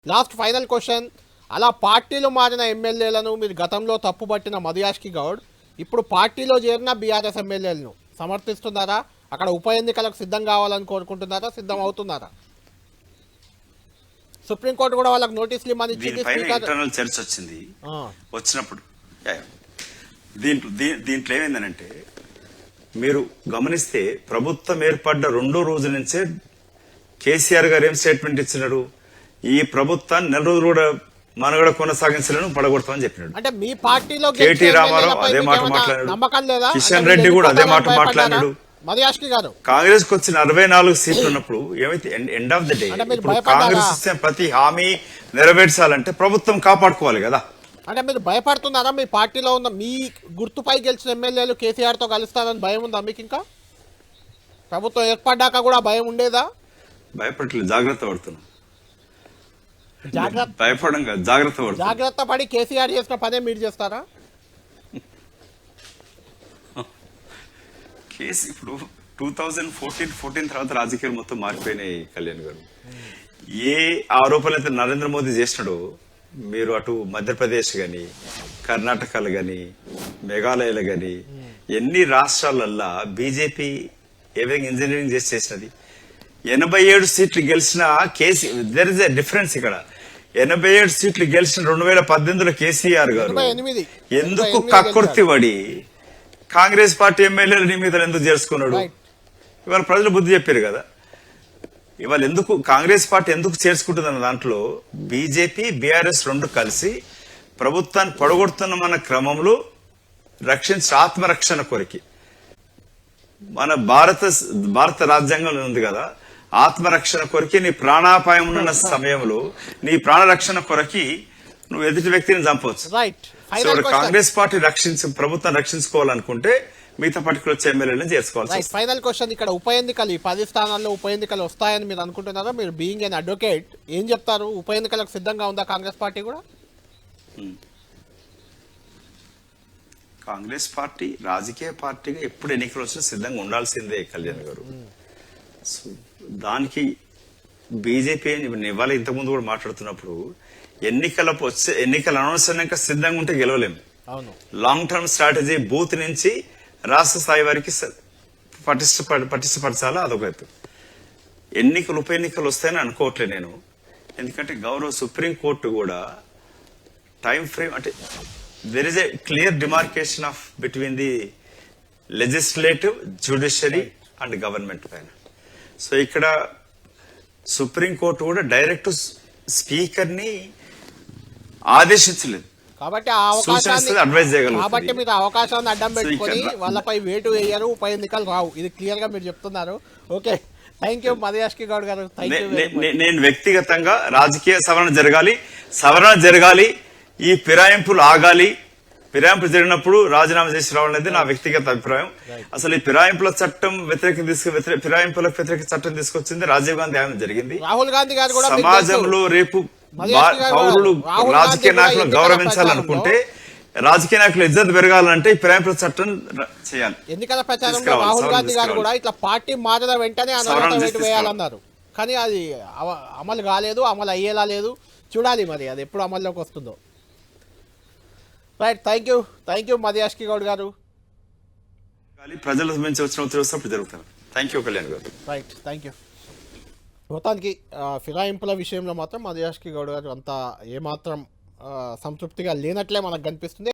Last final question, అలా పార్టీలు మారిన ఎమ్మెల్యేలను మీరు గతంలో తప్పుపట్టిన మధుయాష్కి గౌడ్ ఇప్పుడు పార్టీలో చేరిన బీఆర్ఎస్ ఎమ్మెల్యేలను సమర్థిస్తున్నారా? అక్కడ ఉప ఎన్నికలకు సిద్ధం కావాలని కోరుకుంటున్నారా? సిద్ధం అవుతున్నారా? సుప్రీంకోర్టు కూడా వాళ్ళకి నోటీసులు ఇమ్మని ఇంటర్నల్ చర్చ వచ్చింది. వచ్చినప్పుడు దీంట్లో ఏమైందనంటే, మీరు గమనిస్తే ప్రభుత్వం ఏర్పడ్డ 2వ రోజు నుంచే కేసీఆర్ గారు ఏం స్టేట్మెంట్ ఇచ్చినారు? ఈ ప్రభుత్వాన్ని 4 రోజులు కూడా మనగడ కొనసాగించలేను, పడగొడతామని చెప్పినాడు. అంటే మీ పార్టీలో కేటీ రామారావు అదే మాట మాట్లాడాడు, కిషన్ రెడ్డి కూడా అదే మాట మాట్లాడాడు. కాంగ్రెస్ కు వచ్చిన 64 సీట్లు ఉన్నప్పుడు ఏమైతే end of the day Congress ఇచ్చిన ప్రతి హామీ నెరవేర్చాలంటే ప్రభుత్వం కాపాడుకోవాలి కదా. అంటే మీరు భయపడుతున్నారా? మీ పార్టీలో ఉన్న మీ గుర్తుపై గెలిచిన ఎమ్మెల్యేలు కేసీఆర్ తో కలుస్తారని భయం ఉందా మీకు? ఇంకా ప్రభుత్వం ఏర్పడ్డాక కూడా భయం ఉండేదా? భయపడలేదు, జాగ్రత్త పడుతున్నాం. భయపడం కాదు, జాగ్రత్త పడుతున్నాం. జాగ్రత్త పడి కేసీఆర్ చేసిన పనే మీరు చేస్తారా? కేసు ఇప్పుడు 2014 తర్వాత రాజకీయాలు మొత్తం మారిపోయినాయి. కళ్యాణ్ గారు ఏ ఆరోపణలు అయితే నరేంద్ర మోదీ చేసినాడో, మీరు అటు మధ్యప్రదేశ్ గాని, కర్ణాటకలు గాని, మేఘాలయలు గాని, ఎన్ని రాష్ట్రాలల్లా బీజేపీ ఏ విధంగా ఇంజనీరింగ్ చేసినది. 87 సీట్లు గెలిచిన కేసీ, దెర్ ఇస్ ఎ డిఫరెన్స్ ఇక్కడ. 87 సీట్లు గెలిచిన 2018లో కేసీఆర్ గారు ఎందుకు కక్కుర్తి పడి కాంగ్రెస్ పార్టీ ఎమ్మెల్యేలు నిమిత్తం ఎందుకు చేర్చుకున్నాడు? ఇవాళ ప్రజలు బుద్ధి చెప్పారు కదా. ఇవాళ ఎందుకు కాంగ్రెస్ పార్టీ ఎందుకు చేర్చుకుంటుందన్న దాంట్లో బీజేపీ బీఆర్ఎస్ 2 కలిసి ప్రభుత్వాన్ని పడగొడుతున్నమన్న క్రమంలో ఆత్మరక్షణ కొరికి, మన భారత రాజ్యాంగంలో ఉంది కదా, ఆత్మరక్షణ కొరకి నీ ప్రాణాపాయం ఉన్న సమయంలో నీ ప్రాణరక్షణ కొరకి నువ్వు ఎదుటి వ్యక్తిని చంపవచ్చు. కాంగ్రెస్ పార్టీ ప్రభుత్వం రక్షించుకోవాలనుకుంటే మిగతా పార్టీకి వచ్చే ఎమ్మెల్యేలను చేసుకోవాలి. ఫైనల్ క్వశ్చన్, ఇక్కడ ఉప ఎన్నికలు, ఈ 10 స్థానాల్లో ఉప ఎన్నికలు వస్తాయని మీరు అనుకుంటున్నారా? మీరు బీయింగ్ ఎన్ అడ్వకేట్ ఏం చెప్తారు? ఉప ఎన్నికలకు సిద్ధంగా ఉందా కాంగ్రెస్ పార్టీ కూడా? కాంగ్రెస్ పార్టీ రాజకీయ పార్టీగా ఎప్పుడు ఎన్నికలు వచ్చినా సిద్ధంగా ఉండాల్సిందే కళ్యాణ్ గారు. దానికి బీజేపీ ఇవాళ ఇంతకుముందు కూడా మాట్లాడుతున్నప్పుడు ఎన్నికల అనౌన్స్ అయినాక సిద్ధంగా ఉంటే గెలవలేము. లాంగ్ టర్మ్ స్ట్రాటజీ బూత్ నుంచి రాష్ట్ర స్థాయి వారికి పటిష్టపరచాలా, అదొకవైపు. ఉప ఎన్నికలు వస్తాయని అనుకోవట్లేదు నేను. ఎందుకంటే గౌరవ సుప్రీంకోర్టు కూడా టైం ఫ్రేమ్, అంటే there is a clear demarcation of between the legislative, judiciary and government పైన. సో ఇక్కడ సుప్రీంకోర్టు కూడా డైరెక్ట్ స్పీకర్ ని ఆదేశించలేదు, కాబట్టి అడ్వైజ్ చేయగలరు. కాబట్టి మీరు అవకాశాన్ని అడ్డం పెట్టుకొని వాళ్ళపై వేటు వేయరు, ఉప ఎన్నికలు రావు. ఇది క్లియర్ గా మీరు చెప్తున్నారు. Okay, thank you Madhu Yashki Goud గారు. నేను వ్యక్తిగతంగా రాజకీయ సవరణ జరగాలి, ఈ ఫిరాయింపులు ఆగాలి. ఫిరాయింపులు జరిగినప్పుడు రాజీనామా చేసి రావాలనేది నా వ్యక్తిగత అభిప్రాయం. అసలు ఈ ఫిరాయింపులకు వ్యతిరేక చట్టం తీసుకొచ్చింది రాజీవ్ గాంధీ ఆమె జరిగింది. రాహుల్ గాంధీ గారు కూడా సమాజంలో రేపు పౌరులు రాజకీయ నాయకులను గౌరవించాలనుకుంటే, రాజకీయ నాయకులు ఇజ్జత్ పెరగాలంటే ఈ ఫిరాయింపుల చట్టం చేయాలి. ఎన్నికల ప్రచారంలో రాహుల్ గాంధీ గారు కూడా ఇట్లా పార్టీ మారిన వెంటనే వేటు వేయాలన్నారు. కానీ అది అమలు కాలేదు, అమలు అయ్యేలా లేదు. చూడాలి మరి అది ఎప్పుడు అమల్లోకి వస్తుందో. Right, thank you Madhu Yashki Goud గారు. ప్రజల నుంచి వచ్చినప్పుడు జరుగుతారు. థ్యాంక్ యూ కళ్యాణ్ గారు. Right, thank you. మొత్తానికి ఫిరాయింపుల విషయంలో మాత్రం మధుయాష్కి గౌడ్ గారు అంతా ఏమాత్రం సంతృప్తిగా లేనట్లే మనకు కనిపిస్తుంది.